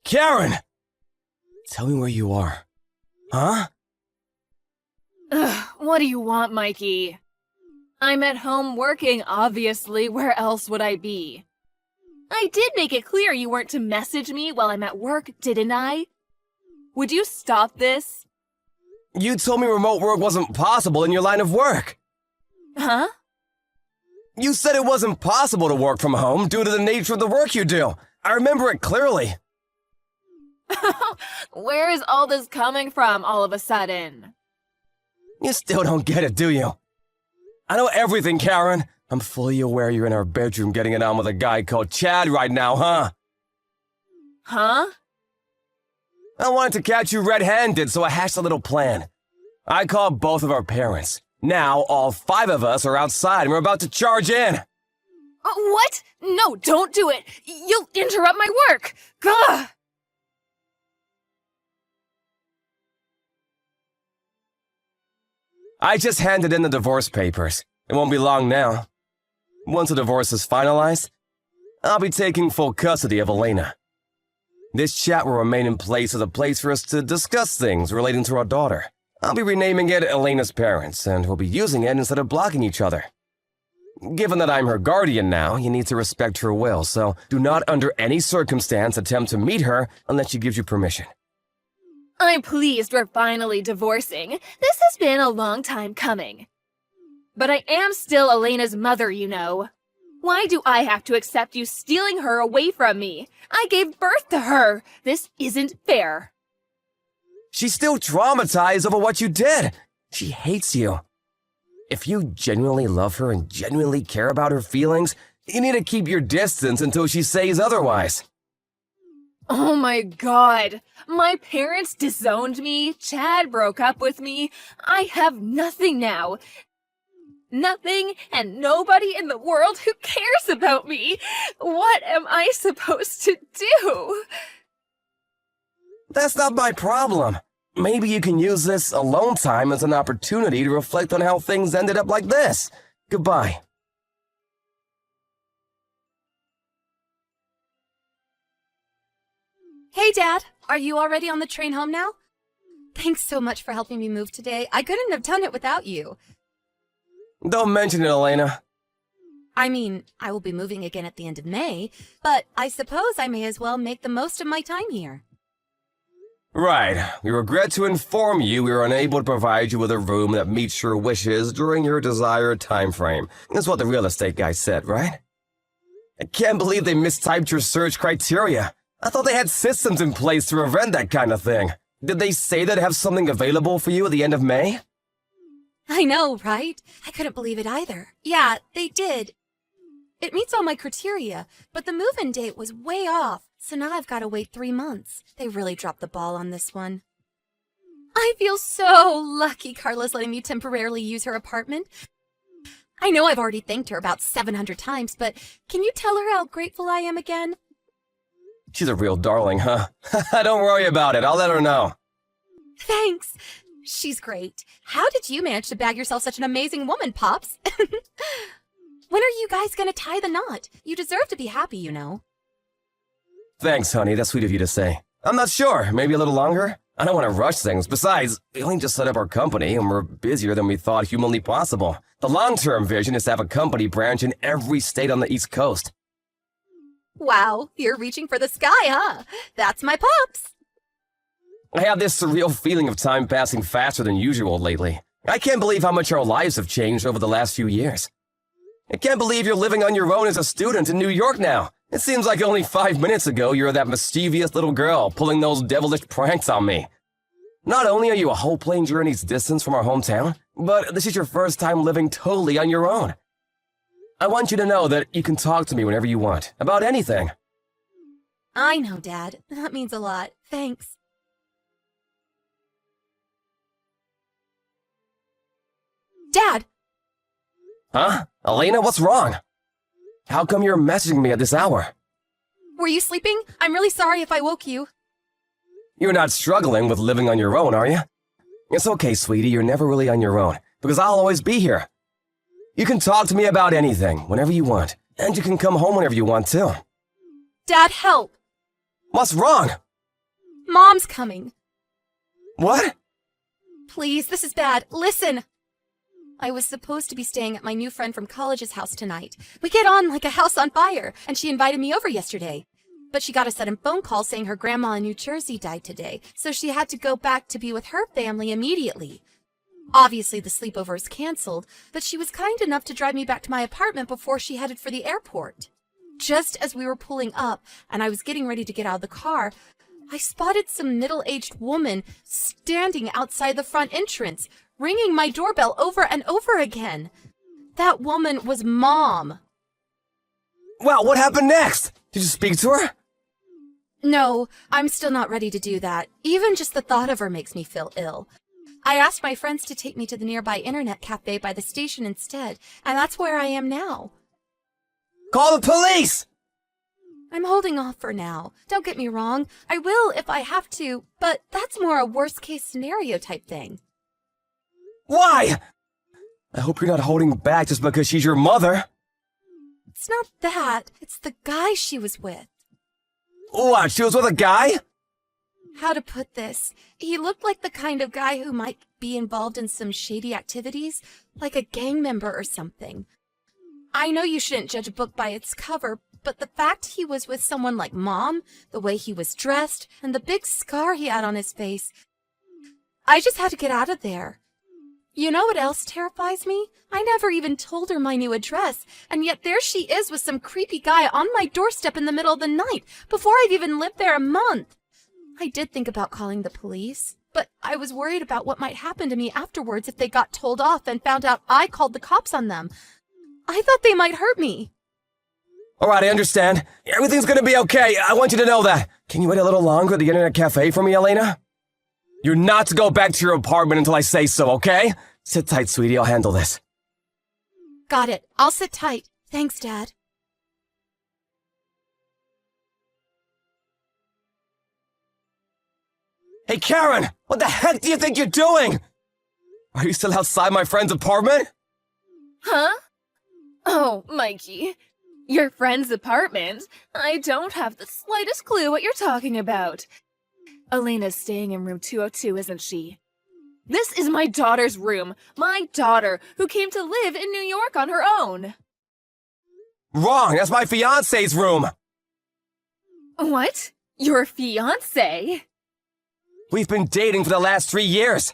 Karen! Tell me where you are. Huh? Ugh, what do you want, Mikey? I'm at home working, obviously. Where else would I be? I did make it clear you weren't to message me while I'm at work, didn't I? Would you stop this? You told me remote work wasn't possible in your line of work. Huh? You said it wasn't possible to work from home due to the nature of the work you do. I remember it clearly. Where is all this coming from all of a sudden? You still don't get it, do you? I know everything, Karen. I'm fully aware you're in our bedroom getting it on with a guy called Chad right now, huh? Huh? I wanted to catch you red-handed, so I hatched a little plan. I called both of our parents. Now, all 5 of us are outside and we're about to charge in. What? No, don't do it! You'll interrupt my work! Gah! I just handed in the divorce papers. It won't be long now. Once the divorce is finalized, I'll be taking full custody of Elena. This chat will remain in place as a place for us to discuss things relating to our daughter. I'll be renaming it Elena's Parents, and we'll be using it instead of blocking each other. Given that I'm her guardian now, you need to respect her will, so do not under any circumstance attempt to meet her unless she gives you permission. I'm pleased we're finally divorcing. This has been a long time coming. But I am still Elena's mother, you know. Why do I have to accept you stealing her away from me? I gave birth to her. This isn't fair. She's still traumatized over what you did. She hates you. If you genuinely love her and genuinely care about her feelings, you need to keep your distance until she says otherwise. Oh my god. My parents disowned me. Chad broke up with me. I have nothing now. Nothing and nobody in the world who cares about me. What am I supposed to do? That's not my problem. Maybe you can use this alone time as an opportunity to reflect on how things ended up like this. Goodbye. Hey, Dad. Are you already on the train home now? Thanks so much for helping me move today. I couldn't have done it without you. Don't mention it, Elena. I mean, I will be moving again at the end of May, but I suppose I may as well make the most of my time here. Right. We regret to inform you we are unable to provide you with a room that meets your wishes during your desired time frame. That's what the real estate guy said, right? I can't believe they mistyped your search criteria. I thought they had systems in place to prevent that kind of thing. Did they say they'd have something available for you at the end of May? I know, right? I couldn't believe it either. Yeah, they did. It meets all my criteria, but the move-in date was way off, so now I've got to wait 3 months. They really dropped the ball on this one. I feel so lucky Carla's letting me temporarily use her apartment. I know I've already thanked her about 700 times, but can you tell her how grateful I am again? She's a real darling, huh? Don't worry about it. I'll let her know. Thanks. She's great. How did you manage to bag yourself such an amazing woman, Pops? When are you guys gonna tie the knot? You deserve to be happy, you know. Thanks, honey. That's sweet of you to say. I'm not sure. Maybe a little longer? I don't want to rush things. Besides, we only just set up our company and we're busier than we thought humanly possible. The long-term vision is to have a company branch in every state on the East Coast. Wow, you're reaching for the sky, huh? That's my Pops. I have this surreal feeling of time passing faster than usual lately. I can't believe how much our lives have changed over the last few years. I can't believe you're living on your own as a student in New York now. It seems like only 5 minutes ago you were that mischievous little girl pulling those devilish pranks on me. Not only are you a whole plane journey's distance from our hometown, but this is your first time living totally on your own. I want you to know that you can talk to me whenever you want, about anything. I know, Dad. That means a lot. Thanks. Dad! Huh? Elena, what's wrong? How come you're messaging me at this hour? Were you sleeping? I'm really sorry if I woke you. You're not struggling with living on your own, are you? It's okay, sweetie, you're never really on your own, because I'll always be here. You can talk to me about anything, whenever you want, and you can come home whenever you want, too. Dad, help! What's wrong? Mom's coming. What? Please, this is bad. Listen. I was supposed to be staying at my new friend from college's house tonight. We get on like a house on fire, and she invited me over yesterday. But she got a sudden phone call saying her grandma in New Jersey died today, so she had to go back to be with her family immediately. Obviously, the sleepover is canceled, but she was kind enough to drive me back to my apartment before she headed for the airport. Just as we were pulling up, and I was getting ready to get out of the car, I spotted some middle-aged woman standing outside the front entrance, ringing my doorbell over and over again. That woman was Mom. Well, what happened next? Did you speak to her? No, I'm still not ready to do that. Even just the thought of her makes me feel ill. I asked my friends to take me to the nearby internet cafe by the station instead, and that's where I am now. Call the police! I'm holding off for now. Don't get me wrong. I will if I have to, but that's more a worst-case scenario type thing. Why? I hope you're not holding back just because she's your mother. It's not that. It's the guy she was with. What, she was with a guy? How to put this? He looked like the kind of guy who might be involved in some shady activities, like a gang member or something. I know you shouldn't judge a book by its cover, but the fact he was with someone like Mom, the way he was dressed, and the big scar he had on his face, I just had to get out of there. You know what else terrifies me? I never even told her my new address, and yet there she is with some creepy guy on my doorstep in the middle of the night, before I've even lived there a month. I did think about calling the police, but I was worried about what might happen to me afterwards if they got told off and found out I called the cops on them. I thought they might hurt me. All right, I understand. Everything's gonna be okay. I want you to know that. Can you wait a little longer at the internet cafe for me, Elena? You're not to go back to your apartment until I say so, okay? Sit tight, sweetie. I'll handle this. Got it. I'll sit tight. Thanks, Dad. Hey, Karen! What the heck do you think you're doing? Are you still outside my friend's apartment? Huh? Oh, Mikey. Your friend's apartment? I don't have the slightest clue what you're talking about. Elena's staying in room 202, isn't she? This is my daughter's room. My daughter, who came to live in New York on her own. Wrong! That's my fiancé's room! What? Your fiancé? We've been dating for the last 3 years.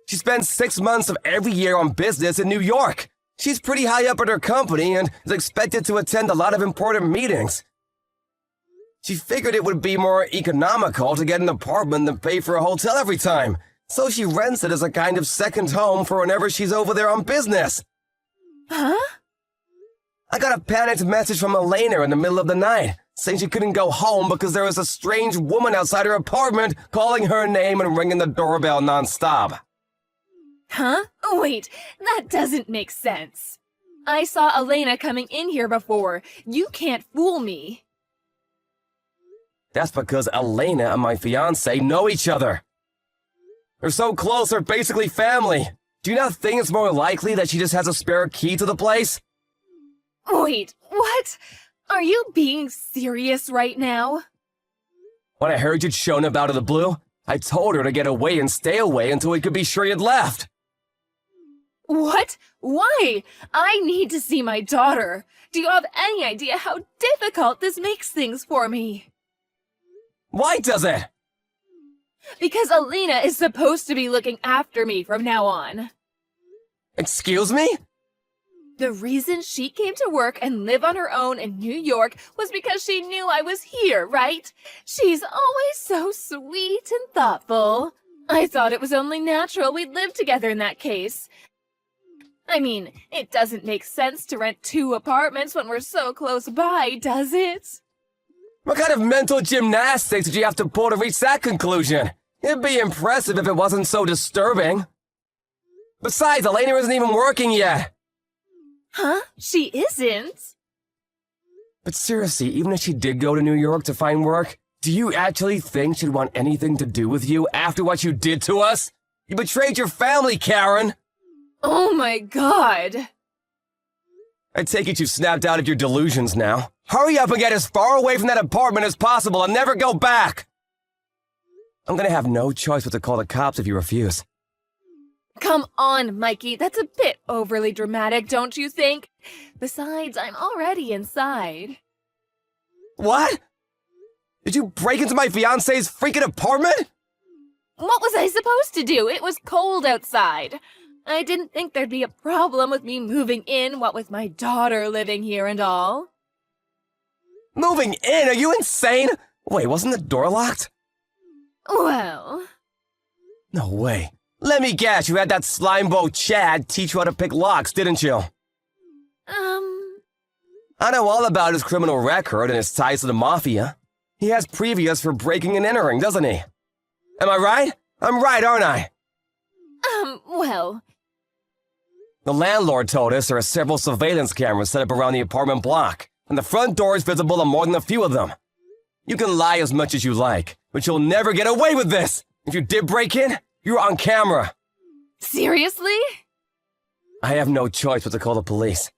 She spends 6 months of every year on business in New York. She's pretty high up in her company and is expected to attend a lot of important meetings. She figured it would be more economical to get an apartment than pay for a hotel every time. So she rents it as a kind of second home for whenever she's over there on business. Huh? I got a panicked message from Elena in the middle of the night, saying she couldn't go home because there was a strange woman outside her apartment calling her name and ringing the doorbell nonstop. Huh? Wait, that doesn't make sense. I saw Elena coming in here before. You can't fool me. That's because Elena and my fiancé know each other. They're so close, they're basically family. Do you not think it's more likely that she just has a spare key to the place? Wait, what? Are you being serious right now? When I heard you'd shown up out of the blue, I told her to get away and stay away until we could be sure you'd left. What? Why? I need to see my daughter. Do you have any idea how difficult this makes things for me? Why does it? Because Elena is supposed to be looking after me from now on. Excuse me? The reason she came to work and live on her own in New York was because she knew I was here, right? She's always so sweet and thoughtful. I thought it was only natural we'd live together in that case. I mean, it doesn't make sense to rent 2 apartments when we're so close by, does it? What kind of mental gymnastics did you have to pull to reach that conclusion? It'd be impressive if it wasn't so disturbing. Besides, Elena isn't even working yet. Huh? She isn't? But seriously, even if she did go to New York to find work, do you actually think she'd want anything to do with you after what you did to us? You betrayed your family, Karen! Oh my god! I take it you've snapped out of your delusions now. Hurry up and get as far away from that apartment as possible and never go back! I'm gonna have no choice but to call the cops if you refuse. Come on, Mikey, that's a bit overly dramatic, don't you think? Besides, I'm already inside. What? Did you break into my fiance's freaking apartment? What was I supposed to do? It was cold outside. I didn't think there'd be a problem with me moving in, what with my daughter living here and all. Moving in? Are you insane? Wait, wasn't the door locked? Well, No way. Let me guess, you had that slimebo Chad teach you how to pick locks, didn't you? I know all about his criminal record and his ties to the mafia. He has previous for breaking and entering, doesn't he? Am I right? I'm right, aren't I? Well, The landlord told us there are several surveillance cameras set up around the apartment block, and the front door is visible on more than a few of them. You can lie as much as you like, but you'll never get away with this! If you did break in, you're on camera. seriously? I have no choice but to call the police.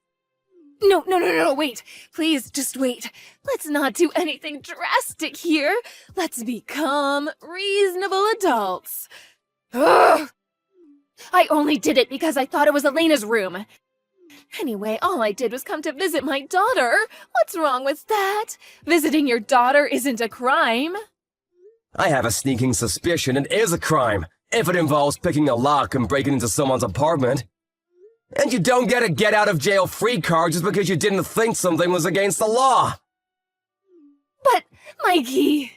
No, wait. Please, just wait. Let's not do anything drastic here. Let's become reasonable adults. Ugh! I only did it because I thought it was Elena's room. Anyway, all I did was come to visit my daughter. What's wrong with that? Visiting your daughter isn't a crime. I have a sneaking suspicion it is a crime, if it involves picking a lock and breaking into someone's apartment. And you don't get a get-out-of-jail-free card just because you didn't think something was against the law. But, Mikey...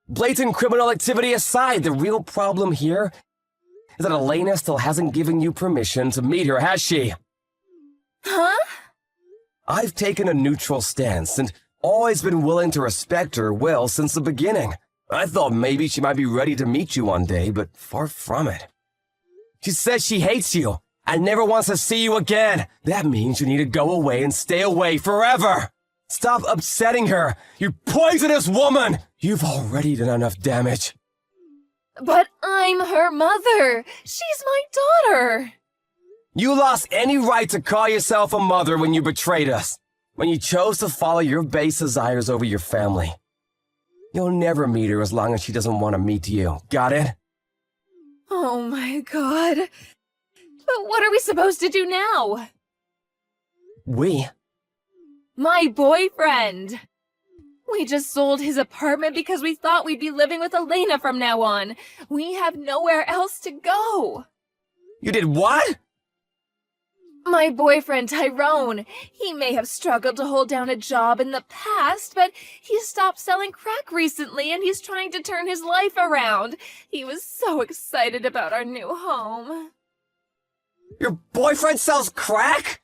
Blatant criminal activity aside, the real problem here is that Elena still hasn't given you permission to meet her, has she? Huh? I've taken a neutral stance and always been willing to respect her will since the beginning. I thought maybe she might be ready to meet you one day, but far from it. She says she hates you and never wants to see you again. That means you need to go away and stay away forever. Stop upsetting her, you poisonous woman! You've already done enough damage. But I'm her mother. She's my daughter. You lost any right to call yourself a mother when you betrayed us. When you chose to follow your base desires over your family. You'll never meet her as long as she doesn't want to meet you. Got it? Oh my god. But what are we supposed to do now? My boyfriend. We just sold his apartment because we thought we'd be living with Elena from now on. We have nowhere else to go. You did what? My boyfriend, Tyrone. He may have struggled to hold down a job in the past, but he stopped selling crack recently and he's trying to turn his life around. He was so excited about our new home. Your boyfriend sells crack?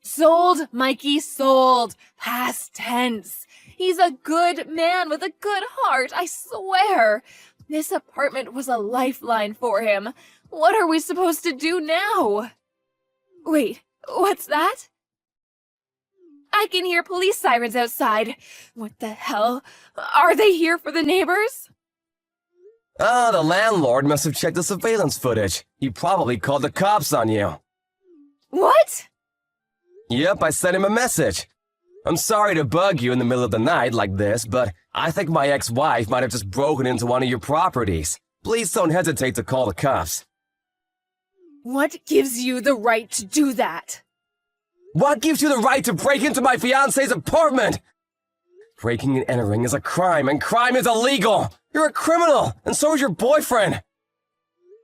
Sold, Mikey, sold. Past tense. He's a good man with a good heart, I swear. This apartment was a lifeline for him. What are we supposed to do now? Wait, what's that? I can hear police sirens outside. What the hell? Are they here for the neighbors? The landlord must have checked the surveillance footage. He probably called the cops on you. What? Yep, I sent him a message. I'm sorry to bug you in the middle of the night like this, but I think my ex-wife might have just broken into one of your properties. Please don't hesitate to call the cops. What gives you the right to do that? What gives you the right to break into my fiance's apartment? Breaking and entering is a crime, and crime is illegal. You're a criminal, and so is your boyfriend.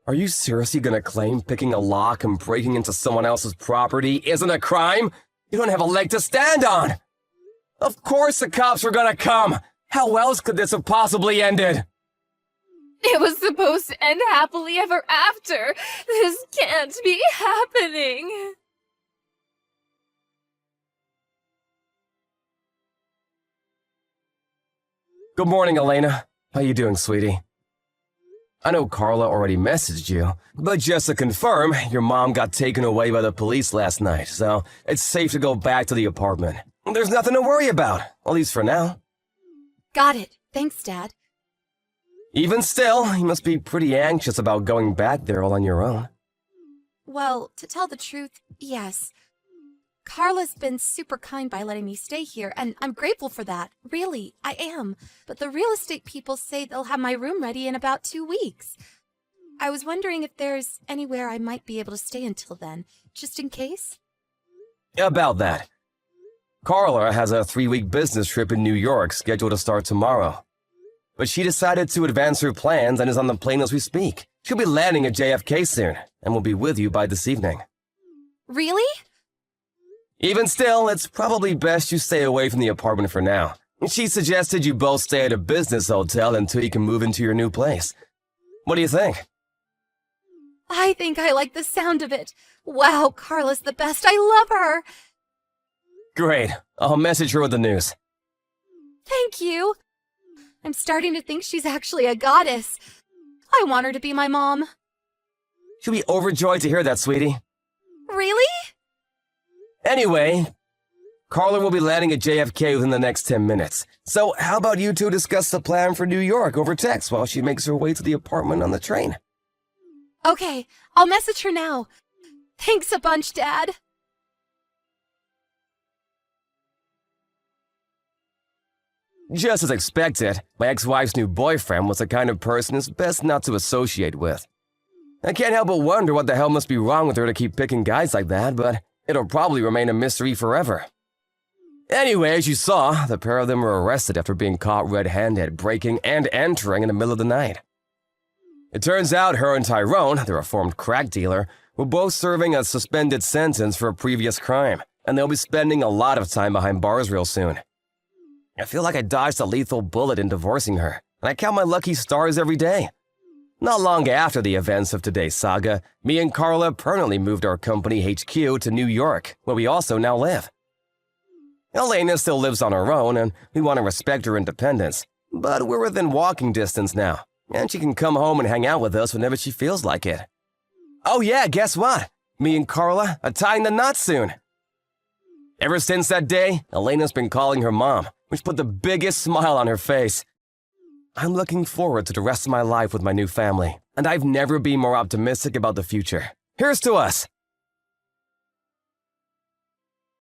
Are you seriously gonna claim picking a lock and breaking into someone else's property isn't a crime? You don't have a leg to stand on. Of course the cops were gonna come. How else could this have possibly ended? It was supposed to end happily ever after. This can't be happening. Good morning, Elena. How you doing, sweetie? I know Carla already messaged you, but just to confirm, your mom got taken away by the police last night, so it's safe to go back to the apartment. There's nothing to worry about, at least for now. Got it. Thanks, Dad. Even still, you must be pretty anxious about going back there all on your own. Well, to tell the truth, yes. Carla's been super kind by letting me stay here, and I'm grateful for that. Really, I am. But the real estate people say they'll have my room ready in about 2 weeks. I was wondering if there's anywhere I might be able to stay until then, just in case. About that. Carla has a 3-week business trip in New York scheduled to start tomorrow. But she decided to advance her plans and is on the plane as we speak. She'll be landing at JFK soon, and will be with you by this evening. Really? Even still, it's probably best you stay away from the apartment for now. She suggested you both stay at a business hotel until you can move into your new place. What do you think? I think I like the sound of it. Wow, Carla's the best. I love her. Great. I'll message her with the news. Thank you. I'm starting to think she's actually a goddess. I want her to be my mom. She'll be overjoyed to hear that, sweetie. Really? Anyway, Carla will be landing at JFK within the next 10 minutes. So how about you two discuss the plan for New York over text while she makes her way to the apartment on the train? Okay, I'll message her now. Thanks a bunch, Dad. Just as expected, my ex-wife's new boyfriend was the kind of person it's best not to associate with. I can't help but wonder what the hell must be wrong with her to keep picking guys like that, but it'll probably remain a mystery forever. Anyway, as you saw, the pair of them were arrested after being caught red-handed, breaking and entering in the middle of the night. It turns out her and Tyrone, the reformed crack dealer, were both serving a suspended sentence for a previous crime, and they'll be spending a lot of time behind bars real soon. I feel like I dodged a lethal bullet in divorcing her, and I count my lucky stars every day. Not long after the events of today's saga, me and Carla permanently moved our company HQ to New York, where we also now live. Elena still lives on her own, and we want to respect her independence, but we're within walking distance now, and she can come home and hang out with us whenever she feels like it. Oh yeah, guess what? Me and Carla are tying the knot soon. Ever since that day, Elena's been calling her mom, which put the biggest smile on her face. I'm looking forward to the rest of my life with my new family, and I've never been more optimistic about the future. Here's to us!